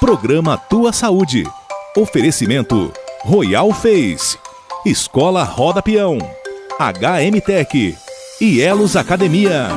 Programa Tua Saúde. Oferecimento Royal Face, Escola Roda Peão, HM Tech e Elos Academia.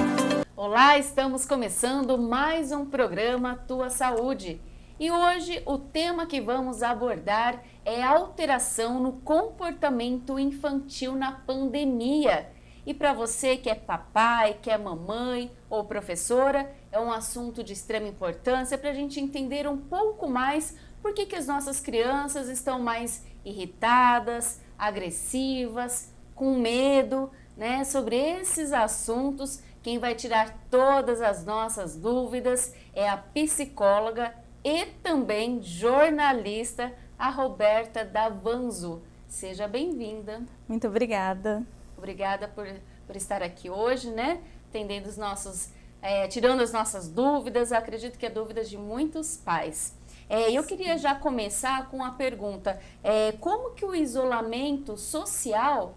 Olá, estamos começando mais um programa Tua Saúde. E hoje o tema que vamos abordar é a alteração no comportamento infantil na pandemia. E para você que é papai, que é mamãe ou professora, é um assunto de extrema importância para a gente entender um pouco mais por que as nossas crianças estão mais irritadas, agressivas, com medo, né? Sobre esses assuntos, quem vai tirar todas as nossas dúvidas é a psicóloga e também jornalista, a Roberta Davanzo. Seja bem-vinda. Muito obrigada. Obrigada por estar aqui hoje, né? Atendendo tirando as nossas dúvidas, acredito que é dúvidas de muitos pais. Eu queria já começar com a pergunta, como que o isolamento social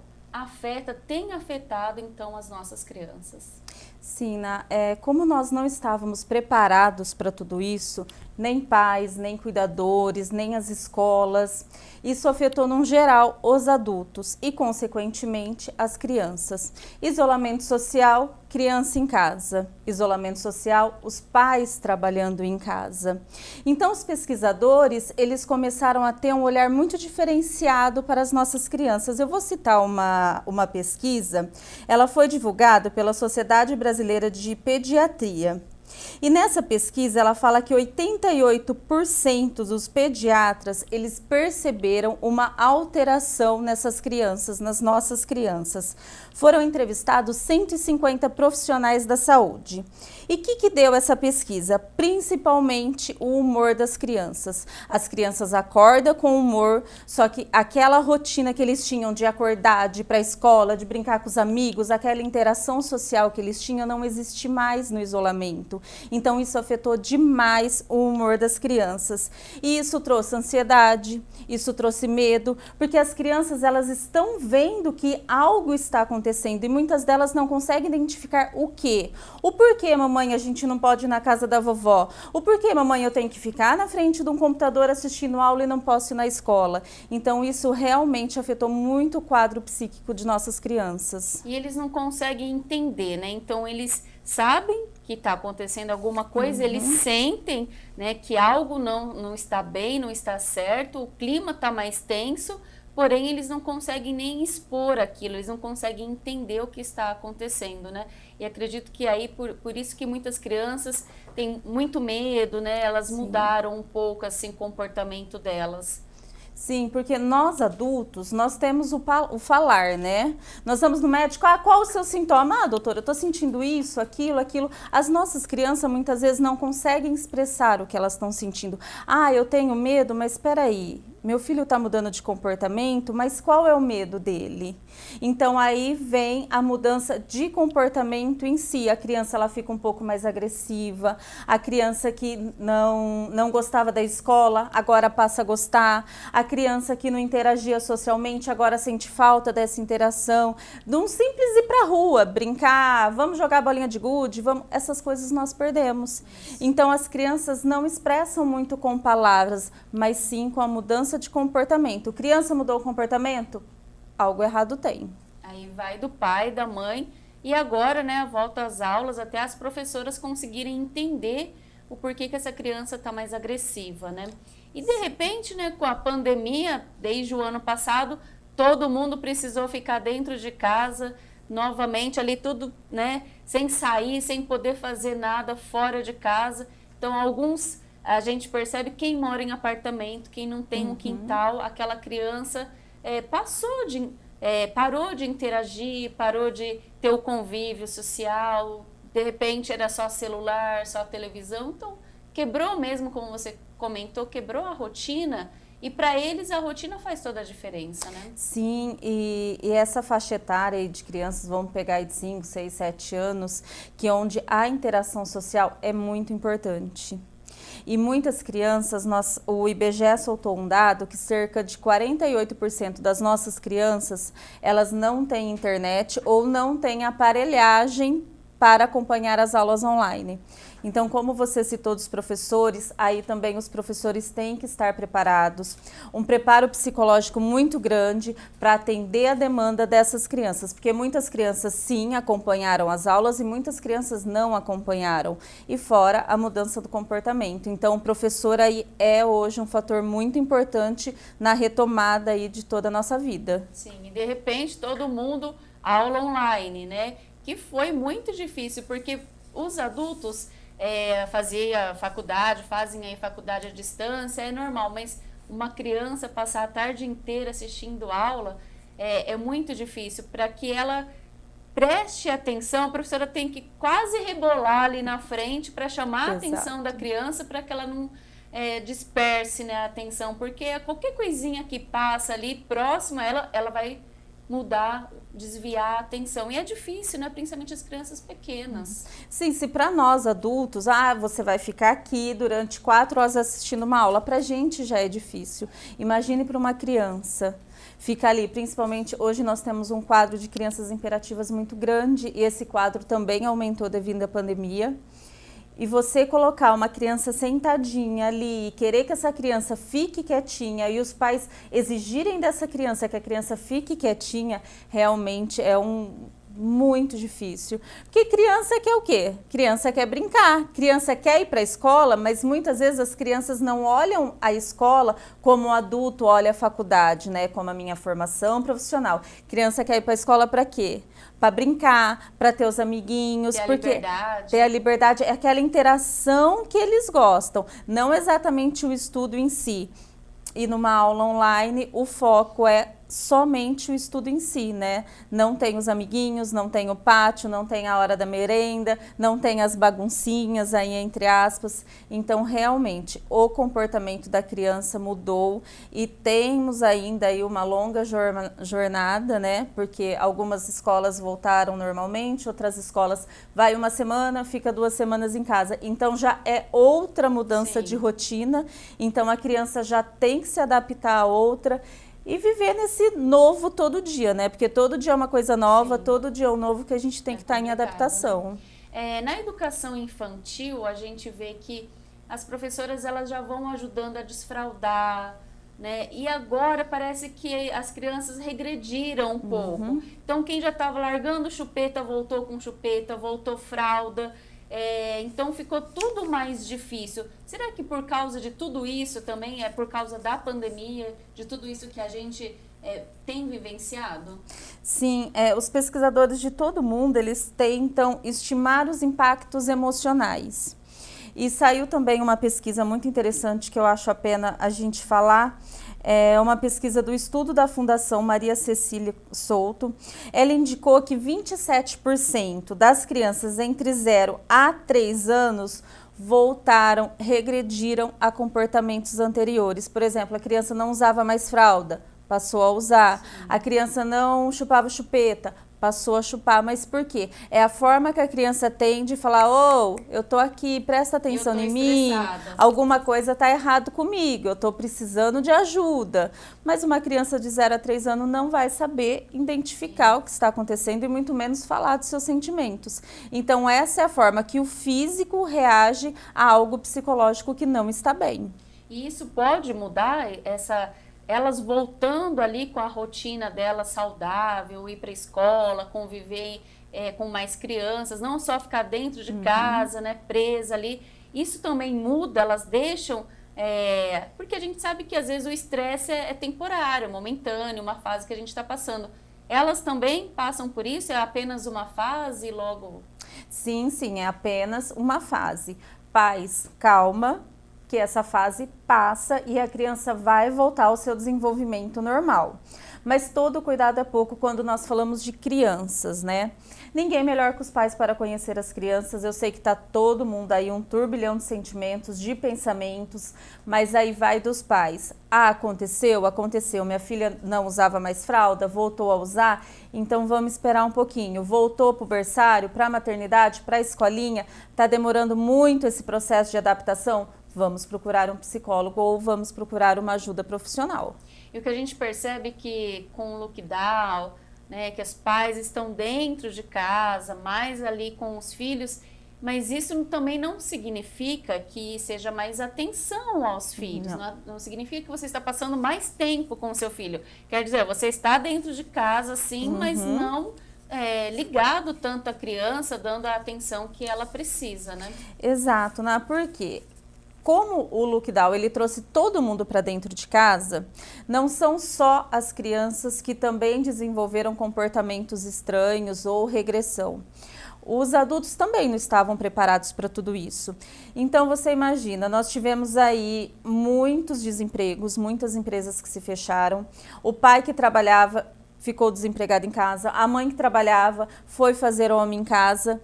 tem afetado então as nossas crianças? Sim, como nós não estávamos preparados para tudo isso, nem pais, nem cuidadores, nem as escolas, isso afetou, no geral, os adultos e, consequentemente, as crianças. Isolamento social, criança em casa. Isolamento social, os pais trabalhando em casa. Então, os pesquisadores, eles começaram a ter um olhar muito diferenciado para as nossas crianças. Eu vou citar uma pesquisa, ela foi divulgada pela Sociedade Brasileira de Pediatria. E nessa pesquisa ela fala que 88% dos pediatras, eles perceberam uma alteração nessas crianças, nas nossas crianças. Foram entrevistados 150 profissionais da saúde. E o que deu essa pesquisa? Principalmente o humor das crianças. As crianças acordam com humor, só que aquela rotina que eles tinham de acordar, de ir para a escola, de brincar com os amigos, aquela interação social que eles tinham não existe mais no isolamento. Então isso afetou demais o humor das crianças. E isso trouxe ansiedade, isso trouxe medo, porque as crianças elas estão vendo que algo está acontecendo e muitas delas não conseguem identificar o quê. O porquê, mamãe, a gente não pode ir na casa da vovó? O porquê, mamãe, eu tenho que ficar na frente de um computador assistindo aula e não posso ir na escola? Então isso realmente afetou muito o quadro psíquico de nossas crianças. E eles não conseguem entender, né? Então eles sabem que está acontecendo alguma coisa, eles sentem, né, que algo não está bem, não está certo, o clima está mais tenso, porém eles não conseguem nem expor aquilo, eles não conseguem entender o que está acontecendo, né? E acredito que aí, por isso que muitas crianças têm muito medo, né? Elas mudaram um pouco, assim, o comportamento delas. Sim, porque nós adultos, nós temos o falar, né? Nós vamos no médico, qual o seu sintoma? Doutora, eu tô sentindo isso, aquilo. As nossas crianças muitas vezes não conseguem expressar o que elas estão sentindo. Eu tenho medo, mas espera aí. Meu filho está mudando de comportamento, mas qual é o medo dele? Então aí vem a mudança de comportamento em si. A criança ela fica um pouco mais agressiva, a criança que não gostava da escola agora passa a gostar, a criança que não interagia socialmente agora sente falta dessa interação. De um simples ir para a rua, brincar, vamos jogar bolinha de gude, essas coisas nós perdemos. Então as crianças não expressam muito com palavras, mas sim com a mudança de comportamento. Criança mudou o comportamento? Algo errado tem. Aí vai do pai, da mãe e agora, né, volta às aulas até as professoras conseguirem entender o porquê que essa criança está mais agressiva, né? E de repente, né, com a pandemia, desde o ano passado, todo mundo precisou ficar dentro de casa, novamente ali tudo, né, sem sair, sem poder fazer nada fora de casa. Então a gente percebe quem mora em apartamento, quem não tem um quintal, aquela criança parou de interagir, parou de ter o convívio social, de repente era só celular, só televisão, então quebrou mesmo, como você comentou, quebrou a rotina. E para eles a rotina faz toda a diferença, né? Sim, e essa faixa etária aí de crianças, vamos pegar aí de 5, 6, 7 anos, que é onde a interação social é muito importante. E muitas crianças, o IBGE soltou um dado que cerca de 48% das nossas crianças, elas não têm internet ou não têm aparelhagem para acompanhar as aulas online. Então, como você citou dos professores, aí também os professores têm que estar preparados. Um preparo psicológico muito grande para atender a demanda dessas crianças, porque muitas crianças sim acompanharam as aulas e muitas crianças não acompanharam. E fora a mudança do comportamento. Então, o professor aí é hoje um fator muito importante na retomada aí de toda a nossa vida. Sim, e de repente todo mundo aula online, né? Que foi muito difícil, porque os adultos fazem aí faculdade à distância, é normal, mas uma criança passar a tarde inteira assistindo aula é muito difícil. Para que ela preste atenção, a professora tem que quase rebolar ali na frente para chamar a atenção da criança, para que ela não disperse, né, a atenção, porque qualquer coisinha que passa ali próxima, ela vai mudar, desviar a atenção. E é difícil, né? Principalmente as crianças pequenas. Sim, se para nós adultos, você vai ficar aqui durante 4 horas assistindo uma aula, para a gente já é difícil. Imagine para uma criança. Fica ali, principalmente hoje nós temos um quadro de crianças imperativas muito grande e esse quadro também aumentou devido à pandemia. E você colocar uma criança sentadinha ali, querer que essa criança fique quietinha e os pais exigirem dessa criança que a criança fique quietinha, realmente é muito difícil. Porque criança quer o quê? Criança quer brincar, criança quer ir para a escola, mas muitas vezes as crianças não olham a escola como o adulto olha a faculdade, né? Como a minha formação profissional. Criança quer ir para a escola para quê? Para brincar, para ter os amiguinhos, ter a liberdade, é aquela interação que eles gostam, não exatamente o estudo em si. E numa aula online, o foco é somente o estudo em si, né? Não tem os amiguinhos, não tem o pátio, não tem a hora da merenda, não tem as baguncinhas aí, entre aspas. Então, realmente, o comportamento da criança mudou e temos ainda aí uma longa jornada, né? Porque algumas escolas voltaram normalmente, outras escolas vai uma semana, fica 2 semanas em casa. Então, já é outra mudança de rotina. Então, a criança já tem que se adaptar a outra e viver nesse novo todo dia, né? Porque todo dia é uma coisa nova, todo dia é um novo que a gente tem que estar em adaptação. Né? Na educação infantil, a gente vê que as professoras elas já vão ajudando a desfraldar, né? E agora parece que as crianças regrediram um pouco. Então, quem já estava largando chupeta, voltou com chupeta, voltou fralda. Então ficou tudo mais difícil. Será que por causa de tudo isso também é por causa da pandemia, de tudo isso que a gente tem vivenciado? Sim, os pesquisadores de todo mundo, eles tentam estimar os impactos emocionais. E saiu também uma pesquisa muito interessante que eu acho a pena a gente falar. É uma pesquisa do estudo da Fundação Maria Cecília Souto. Ela indicou que 27% das crianças entre 0 a 3 anos regrediram a comportamentos anteriores. Por exemplo, a criança não usava mais fralda, passou a usar. A criança não chupava chupeta, passou a chupar. Mas por quê? É a forma que a criança tem de falar, eu tô aqui, presta atenção em mim, alguma coisa tá errado comigo, eu tô precisando de ajuda. Mas uma criança de 0 a 3 anos não vai saber identificar o que está acontecendo e muito menos falar dos seus sentimentos. Então essa é a forma que o físico reage a algo psicológico que não está bem. E isso pode mudar elas voltando ali com a rotina delas saudável, ir para a escola, conviver com mais crianças, não só ficar dentro de casa, né, presa ali. Isso também muda, elas deixam, porque a gente sabe que às vezes o estresse é temporário, momentâneo, uma fase que a gente está passando. Elas também passam por isso? É apenas uma fase e logo... Sim, é apenas uma fase. Pais, calma, que essa fase passa e a criança vai voltar ao seu desenvolvimento normal. Mas todo cuidado é pouco quando nós falamos de crianças, né? Ninguém melhor que os pais para conhecer as crianças. Eu sei que está todo mundo aí, um turbilhão de sentimentos, de pensamentos, mas aí vai dos pais. Aconteceu. Minha filha não usava mais fralda, voltou a usar, então vamos esperar um pouquinho. Voltou para o berçário, para a maternidade, para a escolinha, está demorando muito esse processo de adaptação? Vamos procurar um psicólogo ou vamos procurar uma ajuda profissional. E o que a gente percebe que com o lockdown, né, que os pais estão dentro de casa, mais ali com os filhos, mas isso também não significa que seja mais atenção aos filhos, não significa que você está passando mais tempo com o seu filho. Quer dizer, você está dentro de casa, sim, mas não ligado tanto à criança, dando a atenção que ela precisa, né? Exato, né? Porque como o lockdown ele trouxe todo mundo para dentro de casa, não são só as crianças que também desenvolveram comportamentos estranhos ou regressão. Os adultos também não estavam preparados para tudo isso. Então, você imagina, nós tivemos aí muitos desempregos, muitas empresas que se fecharam. O pai que trabalhava ficou desempregado em casa, a mãe que trabalhava foi fazer home em casa.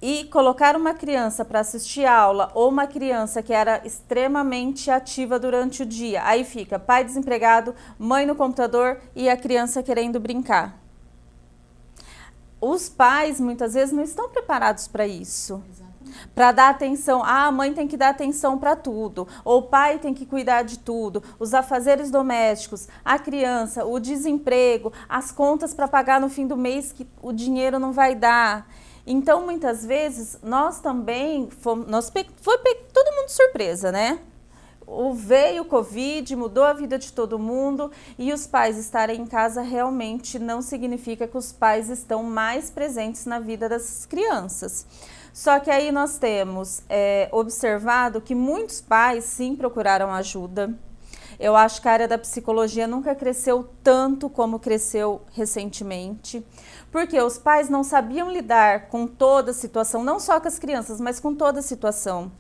E colocar uma criança para assistir aula ou uma criança que era extremamente ativa durante o dia, aí fica pai desempregado, mãe no computador e a criança querendo brincar. Os pais muitas vezes não estão preparados para isso. Para dar atenção, a mãe tem que dar atenção para tudo, ou o pai tem que cuidar de tudo, os afazeres domésticos, a criança, o desemprego, as contas para pagar no fim do mês que o dinheiro não vai dar. Então, muitas vezes, nós também foi todo mundo surpresa, né? Veio o Covid, mudou a vida de todo mundo e os pais estarem em casa realmente não significa que os pais estão mais presentes na vida das crianças. Só que aí nós temos observado que muitos pais sim procuraram ajuda. Eu acho que a área da psicologia nunca cresceu tanto como cresceu recentemente, porque os pais não sabiam lidar com toda a situação, não só com as crianças, mas com toda a situação.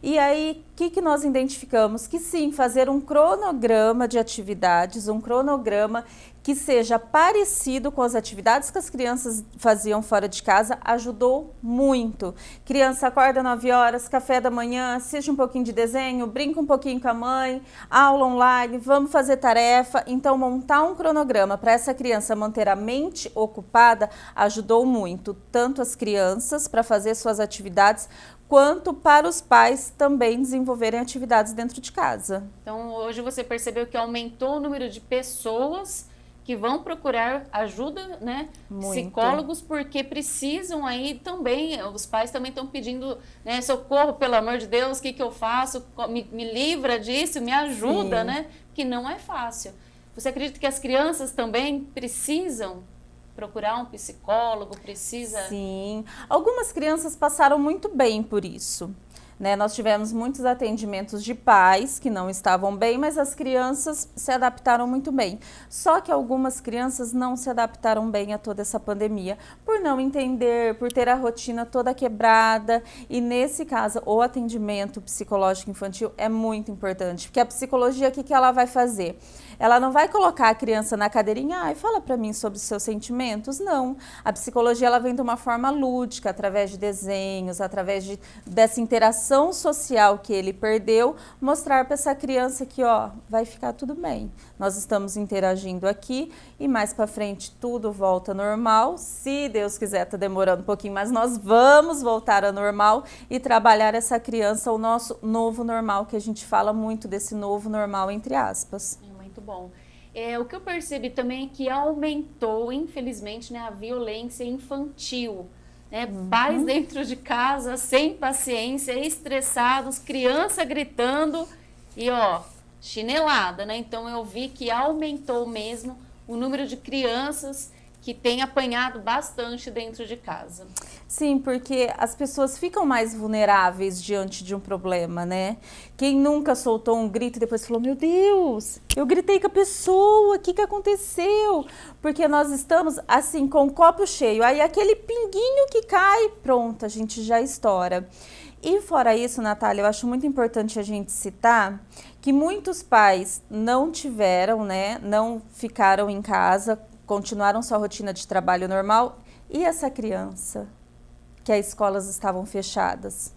E aí, o que nós identificamos? Que sim, fazer um cronograma de atividades, um cronograma que seja parecido com as atividades que as crianças faziam fora de casa, ajudou muito. Criança acorda 9 horas, café da manhã, assiste um pouquinho de desenho, brinca um pouquinho com a mãe, aula online, vamos fazer tarefa. Então, montar um cronograma para essa criança manter a mente ocupada ajudou muito, tanto as crianças para fazer suas atividades, quanto para os pais também desenvolverem atividades dentro de casa. Então, hoje você percebeu que aumentou o número de pessoas que vão procurar ajuda, né? Muito. Psicólogos, porque precisam aí também, os pais também estão pedindo, né, socorro, pelo amor de Deus, o que eu faço? Me livra disso, me ajuda, Sim. né? Que não é fácil. Você acredita que as crianças também precisam procurar um psicólogo, precisa? Sim, algumas crianças passaram muito bem por isso. Né? Nós tivemos muitos atendimentos de pais que não estavam bem, mas as crianças se adaptaram muito bem. Só que algumas crianças não se adaptaram bem a toda essa pandemia, por não entender, por ter a rotina toda quebrada. E nesse caso, o atendimento psicológico infantil é muito importante, porque a psicologia, o que ela vai fazer? Ela não vai colocar a criança na cadeirinha, fala para mim sobre os seus sentimentos, não. A psicologia ela vem de uma forma lúdica, através de desenhos, através dessa interação social que ele perdeu, mostrar para essa criança que, vai ficar tudo bem. Nós estamos interagindo aqui e mais para frente tudo volta normal. Se Deus quiser, está demorando um pouquinho, mas nós vamos voltar ao normal e trabalhar essa criança, o nosso novo normal, que a gente fala muito desse novo normal, entre aspas. Muito bom. O que eu percebi também é que aumentou, infelizmente, né, a violência infantil. Né? Pais dentro de casa, sem paciência, estressados, criança gritando e, chinelada, né? Então, eu vi que aumentou mesmo o número de crianças que têm apanhado bastante dentro de casa. Sim, porque as pessoas ficam mais vulneráveis diante de um problema, né? Quem nunca soltou um grito e depois falou, meu Deus, eu gritei com a pessoa, o que aconteceu? Porque nós estamos assim, com o copo cheio, aí aquele pinguinho que cai, pronto, a gente já estoura. E fora isso, Natália, eu acho muito importante a gente citar que muitos pais não tiveram, né, não ficaram em casa, continuaram sua rotina de trabalho normal, e essa criança? Que as escolas estavam fechadas.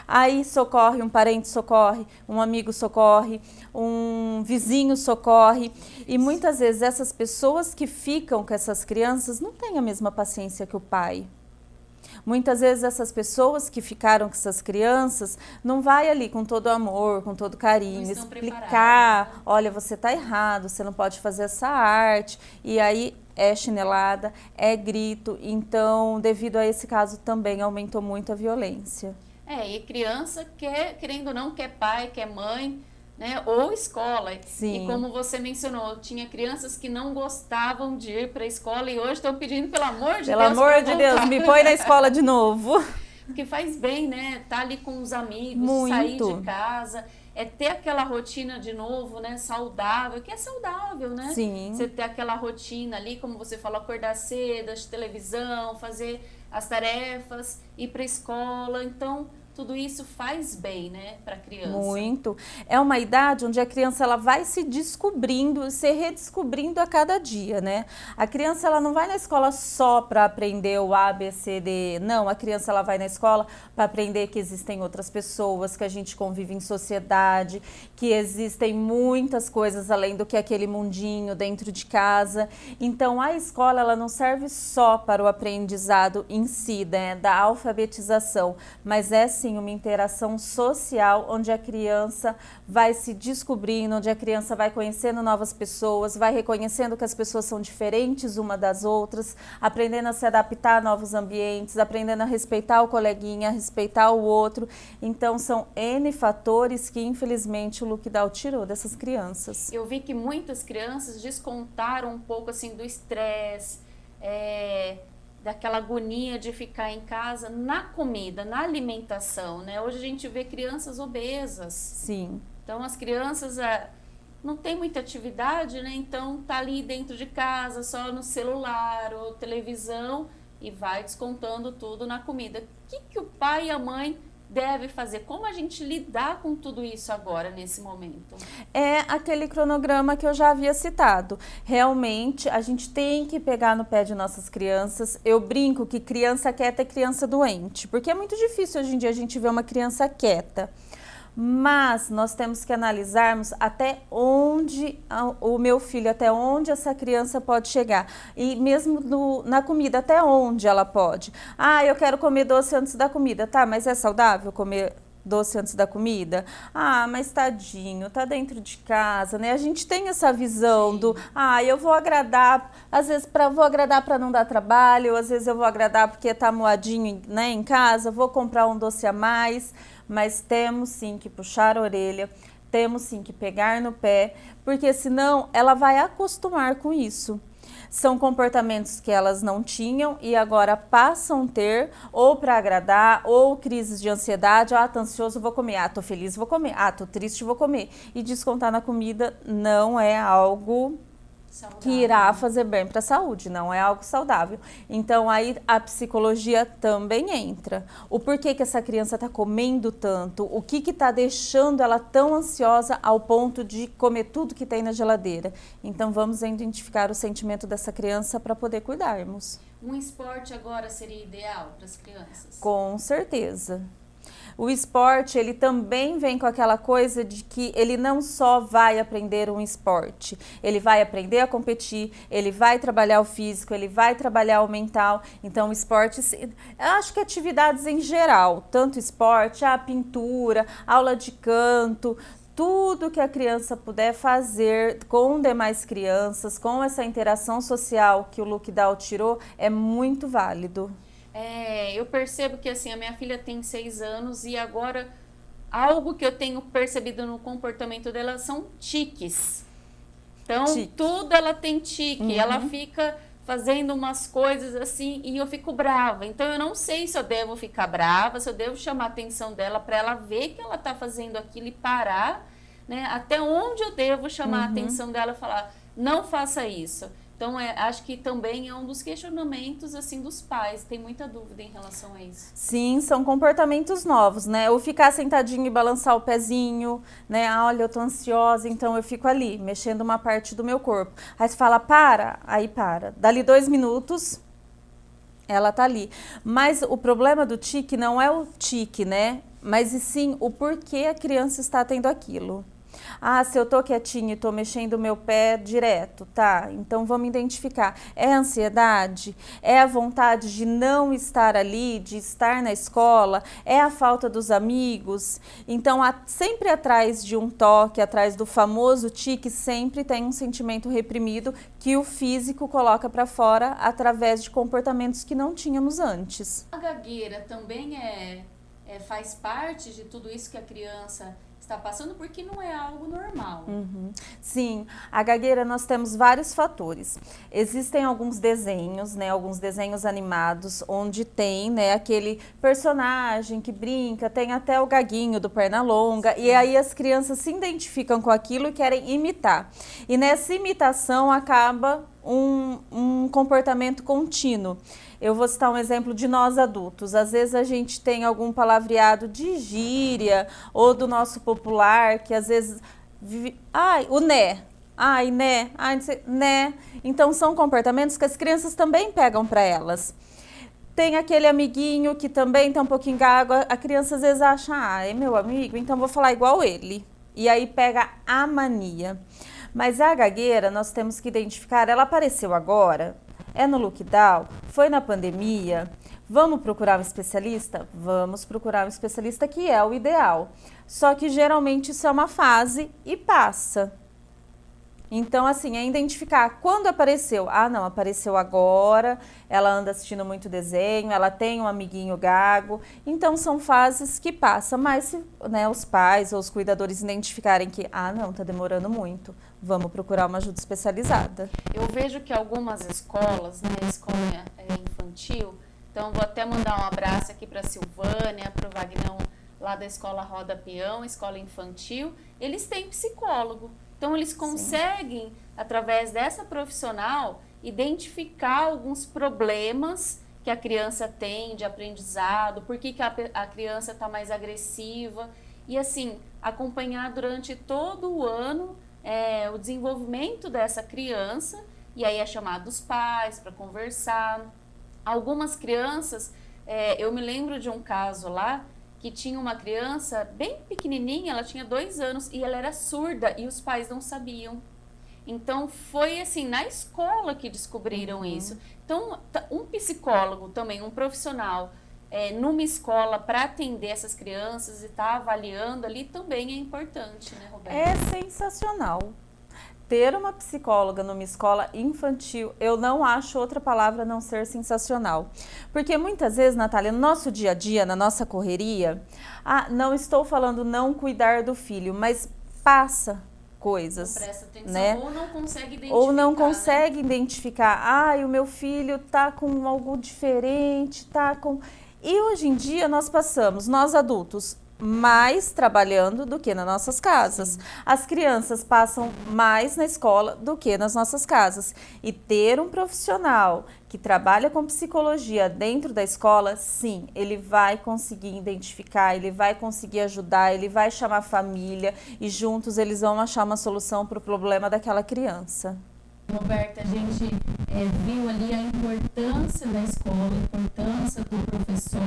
Aí socorre, um parente socorre, um amigo socorre, um vizinho socorre. E muitas vezes essas pessoas que ficam com essas crianças não têm a mesma paciência que o pai. Muitas vezes essas pessoas que ficaram com essas crianças não vai ali com todo amor, com todo carinho, explicar, olha, você está errado, você não pode fazer essa arte. E aí é chinelada, é grito, então devido a esse caso também aumentou muito a violência. E criança querendo ou não, quer pai, quer mãe, né? Ou escola. Sim. E como você mencionou, tinha crianças que não gostavam de ir para a escola e hoje estão pedindo, pelo amor de Deus, pelo amor de Deus, me põe na escola de novo. Porque faz bem, né? Tá ali com os amigos, muito. Sair de casa, ter aquela rotina de novo, né? Saudável, que é saudável, né? Sim. Você ter aquela rotina ali, como você falou, acordar cedo, assistir televisão, fazer as tarefas, ir para a escola. Então, tudo isso faz bem, né, para a criança. Muito. É uma idade onde a criança ela vai se descobrindo, se redescobrindo a cada dia, né? A criança ela não vai na escola só para aprender o A, B, C, D. Não, a criança ela vai na escola para aprender que existem outras pessoas, que a gente convive em sociedade, que existem muitas coisas além do que aquele mundinho dentro de casa. Então, a escola ela não serve só para o aprendizado em si, né, da alfabetização, mas é sim uma interação social onde a criança vai se descobrindo, onde a criança vai conhecendo novas pessoas, vai reconhecendo que as pessoas são diferentes uma das outras, aprendendo a se adaptar a novos ambientes, aprendendo a respeitar o coleguinha, a respeitar o outro. Então são N fatores que infelizmente o lockdown tirou dessas crianças. Eu vi que muitas crianças descontaram um pouco assim do estresse, daquela agonia de ficar em casa na comida, na alimentação, né? Hoje a gente vê crianças obesas. Sim. Então as crianças não tem muita atividade, né? Então tá ali dentro de casa, só no celular ou televisão e vai descontando tudo na comida. O que o pai e a mãe deve fazer? Como a gente lidar com tudo isso agora, nesse momento? É aquele cronograma que eu já havia citado. Realmente, a gente tem que pegar no pé de nossas crianças. Eu brinco que criança quieta é criança doente, porque é muito difícil hoje em dia a gente ver uma criança quieta. Mas nós temos que analisarmos até onde o meu filho, até onde essa criança pode chegar. E mesmo na comida, até onde ela pode. Ah, eu quero comer doce antes da comida. Tá, mas é saudável comer doce antes da comida? Ah, mas tadinho, tá dentro de casa, né? A gente tem essa visão Sim. do, eu vou agradar, às vezes vou agradar para não dar trabalho, às vezes eu vou agradar porque tá moadinho, né, em casa, vou comprar um doce a mais. Mas temos sim que puxar a orelha, temos sim que pegar no pé, porque senão ela vai acostumar com isso. São comportamentos que elas não tinham e agora passam a ter, ou para agradar, ou crises de ansiedade. Tô ansioso, vou comer. Tô feliz, vou comer. Tô triste, vou comer. E descontar na comida não é algo saudável, que irá fazer bem para a saúde, não é algo saudável. Então aí a psicologia também entra. O porquê que essa criança está comendo tanto, o que está deixando ela tão ansiosa ao ponto de comer tudo que tem na geladeira. Então vamos identificar o sentimento dessa criança para poder cuidarmos. Um esporte agora seria ideal para as crianças? Com certeza. O esporte, ele também vem com aquela coisa de que ele não só vai aprender um esporte, ele vai aprender a competir, ele vai trabalhar o físico, ele vai trabalhar o mental. Então, o esporte, eu acho que atividades em geral, tanto esporte, a pintura, aula de canto, tudo que a criança puder fazer com demais crianças, com essa interação social que o lockdown tirou, é muito válido. Eu percebo que assim, a minha filha tem 6 anos e agora algo que eu tenho percebido no comportamento dela são tiques. Então, tudo ela tem tique, ela fica fazendo umas coisas assim e eu fico brava. Então, eu não sei se eu devo ficar brava, se eu devo chamar a atenção dela para ela ver que ela está fazendo aquilo e parar, né? Até onde eu devo chamar a atenção dela e falar, não faça isso. Então, acho que também é um dos questionamentos, assim, dos pais. Tem muita dúvida em relação a isso. Sim, são comportamentos novos, né? Ou ficar sentadinho e balançar o pezinho, né? Olha, eu tô ansiosa, então eu fico ali, mexendo uma parte do meu corpo. Aí você fala, para, aí para. Dali 2 minutos, ela tá ali. Mas o problema do tique não é o tique, né? Mas e sim o porquê a criança está tendo aquilo. Ah, se eu tô quietinha e tô mexendo o meu pé direto, tá? Então vamos identificar. É a ansiedade? É a vontade de não estar ali, de estar na escola? É a falta dos amigos? Então, sempre atrás de um toque, atrás do famoso tique, sempre tem um sentimento reprimido que o físico coloca para fora através de comportamentos que não tínhamos antes. A gagueira também faz parte de tudo isso que a criança está passando, porque não é algo normal. Sim, a gagueira nós temos vários fatores. Existem alguns desenhos, né, alguns desenhos animados, onde tem, né, aquele personagem que brinca, tem até o gaguinho do Pernalonga, e aí as crianças se identificam com aquilo e querem imitar. E nessa imitação acaba um comportamento contínuo. Eu vou citar um exemplo de nós adultos. Às vezes a gente tem algum palavreado de gíria ou do nosso popular que às vezes ai, o né. Ai, né. Ai, não sei, né. Então são comportamentos que as crianças também pegam para elas. Tem aquele amiguinho que também tem um pouquinho gago, a criança às vezes acha, é meu amigo, então vou falar igual ele. E aí pega a mania. Mas a gagueira, nós temos que identificar, ela apareceu agora? É no lockdown? Foi na pandemia? Vamos procurar um especialista? Vamos procurar um especialista, que é o ideal. Só que geralmente isso é uma fase e passa. Então, assim, é identificar quando apareceu. Ah, não, apareceu agora, ela anda assistindo muito desenho, ela tem um amiguinho gago. Então, são fases que passam. Mas se, né, os pais ou os cuidadores identificarem que, não, tá demorando muito, vamos procurar uma ajuda especializada. Eu vejo que algumas escolas, né, escola infantil, então vou até mandar um abraço aqui para a Silvânia, para o Vagnão, lá da Escola Roda Peão, escola infantil, eles têm psicólogo. Então, eles conseguem, através dessa profissional, identificar alguns problemas que a criança tem de aprendizado, por que a criança está mais agressiva, e assim, acompanhar durante todo o ano o desenvolvimento dessa criança, e aí é chamado os pais para conversar. Algumas crianças, eu me lembro de um caso lá, que tinha uma criança bem pequenininha, ela tinha 2 anos e ela era surda e os pais não sabiam. Então, foi assim, na escola que descobriram isso. Então, um psicólogo também, um profissional, numa escola para atender essas crianças e estar avaliando ali também é importante, né, Roberta? É sensacional. Ter uma psicóloga numa escola infantil, eu não acho outra palavra a não ser sensacional. Porque muitas vezes, Natália, no nosso dia a dia, na nossa correria, não estou falando não cuidar do filho, mas passa coisas. Não presta atenção, né? Ou não consegue identificar. Ou não consegue identificar, o meu filho tá com algo diferente, tá com... E hoje em dia nós passamos, nós adultos, mais trabalhando do que nas nossas casas. As crianças passam mais na escola do que nas nossas casas. E ter um profissional que trabalha com psicologia dentro da escola, sim, ele vai conseguir identificar, ele vai conseguir ajudar, ele vai chamar a família e juntos eles vão achar uma solução para o problema daquela criança. Roberta, a gente viu ali a importância da escola, a importância do professor,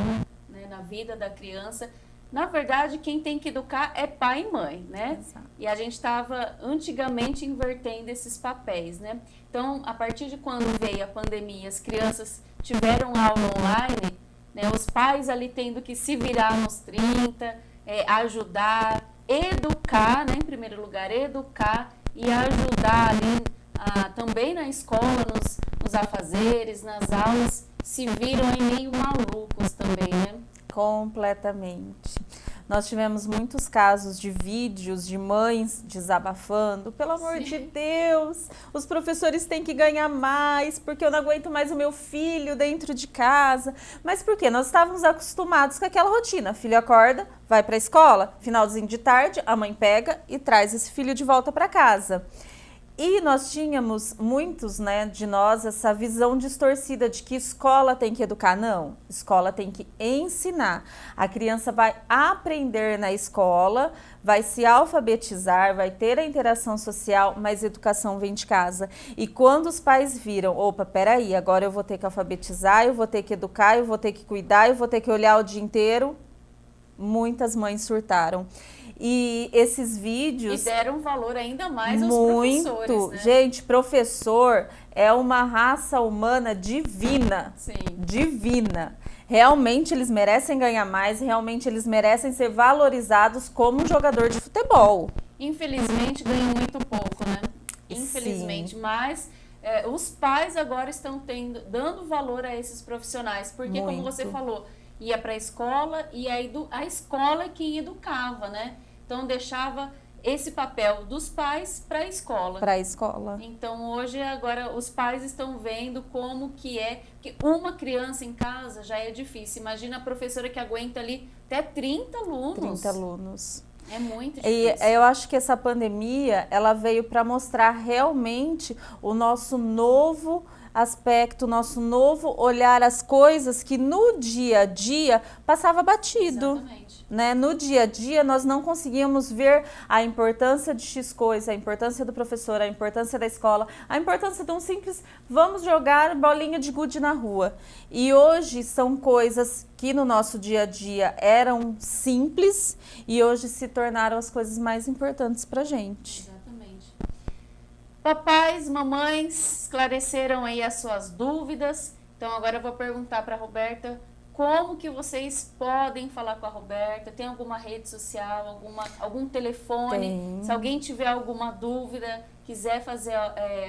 né, na vida da criança. Na verdade, quem tem que educar é pai e mãe, né? Exato. E a gente estava antigamente invertendo esses papéis, né? Então, a partir de quando veio a pandemia, as crianças tiveram aula online, né? Os pais ali tendo que se virar nos 30, ajudar, educar, né? Em primeiro lugar, educar e ajudar ali também na escola, nos afazeres, nas aulas, se viram aí meio malucos também, né? Completamente. Nós tivemos muitos casos de vídeos de mães desabafando. Pelo amor de Deus, os professores têm que ganhar mais, porque eu não aguento mais o meu filho dentro de casa. Mas por quê? Nós estávamos acostumados com aquela rotina. Filho acorda, vai para a escola, finalzinho de tarde, a mãe pega e traz esse filho de volta para casa. E nós tínhamos, muitos, né, de nós, essa visão distorcida de que escola tem que educar. Não, escola tem que ensinar. A criança vai aprender na escola, vai se alfabetizar, vai ter a interação social, mas educação vem de casa. E quando os pais viram, opa, peraí, agora eu vou ter que alfabetizar, eu vou ter que educar, eu vou ter que cuidar, eu vou ter que olhar o dia inteiro, muitas mães surtaram. E esses vídeos... E deram valor ainda mais aos muito, professores, né? Gente, professor é uma raça humana divina. Sim. Divina. Realmente eles merecem ganhar mais, realmente eles merecem ser valorizados como um jogador de futebol. Infelizmente ganham muito pouco, né? Infelizmente, Sim. Mas os pais agora estão dando valor a esses profissionais, porque como você falou, ia para a escola e a escola é quem educava, né? Então deixava esse papel dos pais para a escola. Para a escola. Então hoje agora os pais estão vendo como que é, que uma criança em casa já é difícil. Imagina a professora que aguenta ali até 30 alunos. 30 alunos. É muito difícil. E eu acho que essa pandemia, ela veio para mostrar realmente o nosso novo aspecto, nosso novo olhar às coisas que no dia a dia passava batido. Exatamente. Né? No dia a dia nós não conseguíamos ver a importância de X coisa, a importância do professor, a importância da escola, a importância de um simples vamos jogar bolinha de gude na rua. E hoje são coisas que no nosso dia a dia eram simples e hoje se tornaram as coisas mais importantes pra gente. Exatamente. Papais, mamães, esclareceram aí as suas dúvidas. Então agora eu vou perguntar para a Roberta como que vocês podem falar com a Roberta. Tem alguma rede social, algum telefone? Tem. Se alguém tiver alguma dúvida, quiser fazer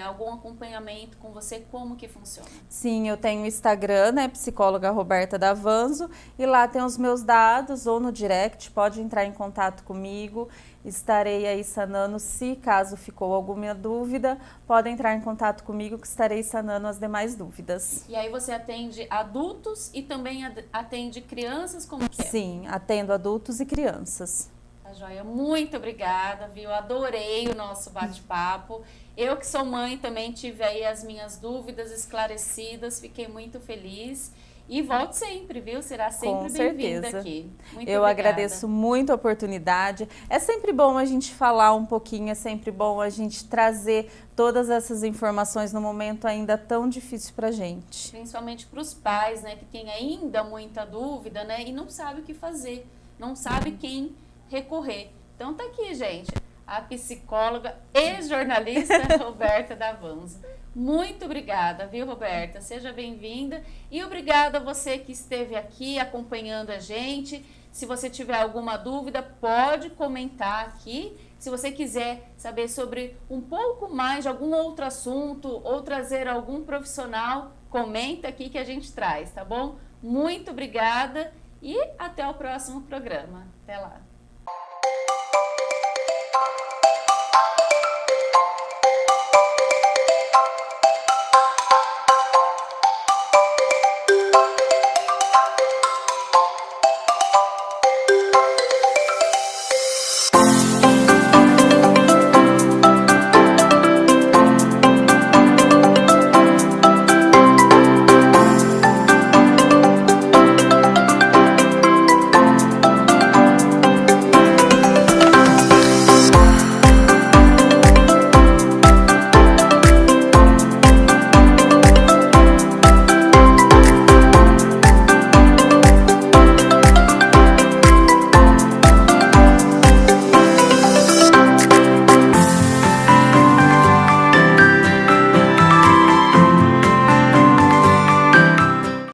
algum acompanhamento com você, como que funciona? Sim, eu tenho o Instagram, né, psicóloga Roberta Davanzo, e lá tem os meus dados, ou no direct, pode entrar em contato comigo, estarei aí sanando, se caso ficou alguma dúvida, pode entrar em contato comigo que estarei sanando as demais dúvidas. E aí você atende adultos e também atende crianças, como que é? Sim, atendo adultos e crianças. Tá joia, muito obrigada, viu? Adorei o nosso bate-papo. Eu que sou mãe também tive aí as minhas dúvidas esclarecidas, fiquei muito feliz. E volte sempre, viu? Será sempre bem-vinda aqui. Muito Eu obrigada. agradeço muito a oportunidade. É sempre bom a gente falar um pouquinho, é sempre bom a gente trazer todas essas informações no momento ainda tão difícil pra gente. Principalmente para os pais, né? Que tem ainda muita dúvida, né? E não sabe o que fazer, não sabe quem recorrer. Então tá aqui, gente, a psicóloga e jornalista Roberta Davanzo. Muito obrigada, viu, Roberta? Seja bem-vinda e obrigada a você que esteve aqui acompanhando a gente. Se você tiver alguma dúvida, pode comentar aqui. Se você quiser saber sobre um pouco mais de algum outro assunto ou trazer algum profissional, comenta aqui que a gente traz, tá bom? Muito obrigada e até o próximo programa. Até lá!